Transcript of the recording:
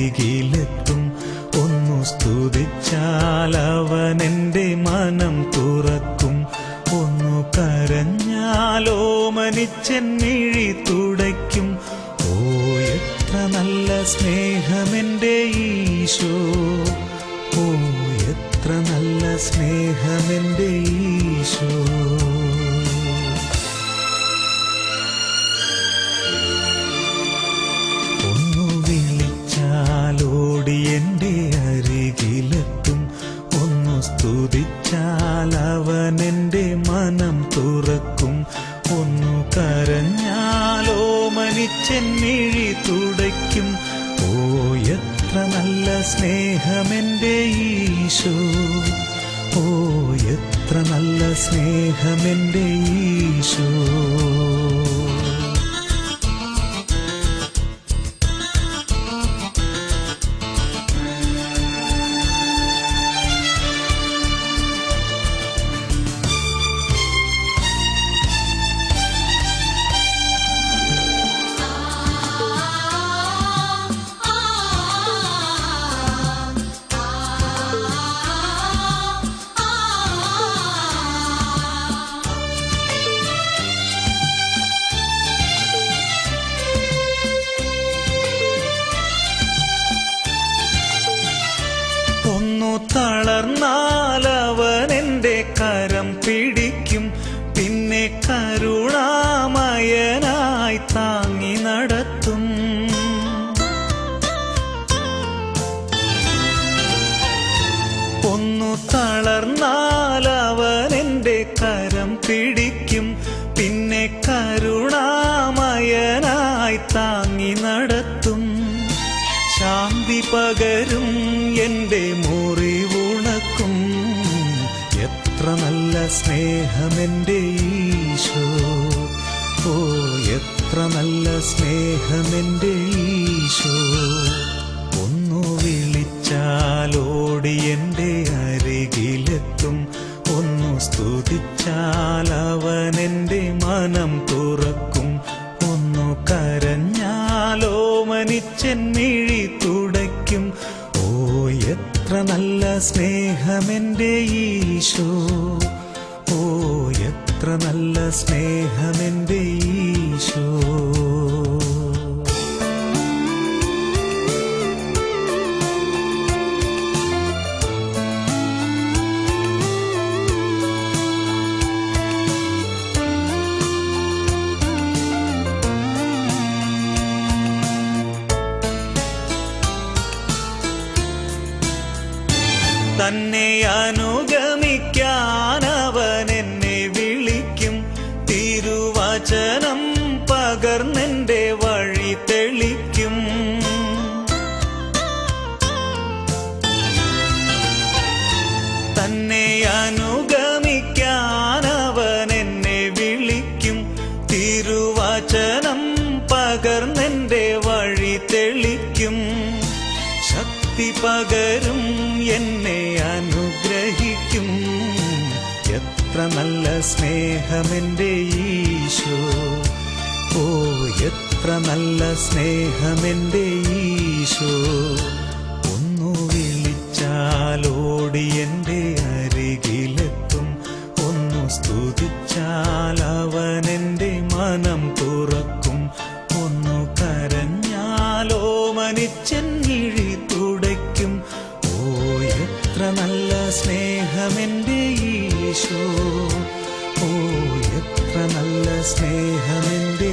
അരികിലെത്തും. ഒന്നു സ്തുതിച്ചാൽ അവനെൻ്റെ മനം തുറക്കും. ഒന്നു കരഞ്ഞാലോ മനിച്ചെന്നിഴി തുടയ്ക്കും. ഓ എത്ര നല്ല സ്നേഹമെൻ്റെ ഈശോ, ഓ എത്ര നല്ല സ്നേഹമെൻ്റെ ഈശോ. ഒന്നു വിളിച്ചാലോടി എൻ്റെ അരികിലെത്തും. ഒന്നു സ്തുതിച്ചാൽ അവനെൻ്റെ മനം തുറക്കും. ഒന്നു കരഞ്ഞാലോ മനിച്ചെന്നിഴി തുടയ്ക്കും. ഓ എത്ര നല്ല സ്നേഹമെൻ്റെ ഈശോ, ഓ എത്ര നല്ല സ്നേഹമെൻ്റെ ഈശോ. ഒന്നു തളർന്നാൽ അവനെൻ്റെ കരം പിടിക്കും. പിന്നെ കരുണാമയനായി താങ്ങി നടത്തും. ഒന്നു തളർന്നാൽ അവനെൻ്റെ കരം പിടിക്കും. പിന്നെ കരുണാമയനായി താങ്ങി നടത്തും. ശാന്തി പകരും എൻ്റെ മുറിവുണക്കും. എത്ര നല്ല സ്നേഹമെൻ്റെ ഈശോ, ഓ എത്ര നല്ല സ്നേഹമെൻ്റെ ഈശോ. ഒന്നു വിളിച്ചാലോടി എൻ്റെ അരികിലെത്തും. ഒന്നു സ്തുതിച്ചാൽ അവനെൻ്റെ മനം തുറക്കും. ഒന്നു കരഞ്ഞാലോ മനിച്ചെന്നിഴി തുടയ്ക്കും. ഓ എത്ര നല്ല സ്നേഹമെൻ്റെ ഈശോ, ഓ എത്ര നല്ല സ്നേഹമെൻ്റെ ഈശോ. തന്നെ അനുഗമിക്കാൻ അവൻ എന്നെ വിളിക്കും. തിരുവചനം പകർന്നെൻ്റെ വഴി തെളിക്കും. തന്നെ അനുഗമിക്കാൻ അവൻ എന്നെ വിളിക്കും. തിരുവചനം പകർന്നെൻ്റെ വഴി തെളിക്കും. ശക്തി പകരും എന്നെ അനുഗ്രഹിക്കും. എത്ര നല്ല സ്നേഹമെൻ്റെ ഈശോ, ഓ എത്ര നല്ല സ്നേഹമെൻ്റെ ഈശോ. ഒന്നു വിളിച്ചാലോടി എൻ്റെ അരികിലെത്തും. ഒന്നു സ്തുതിച്ചാൽ അവനെൻ്റെ മനം തുറക്കും. ഒന്നു കരഞ്ഞാലോ മനിച്ചെന്നിഴി തുടയ്ക്കും. ഓ എത്ര നല്ല സ്നേഹമെൻ്റെ ഈശോ, ഓ എത്ര നല്ല സ്നേഹമെൻ്റെ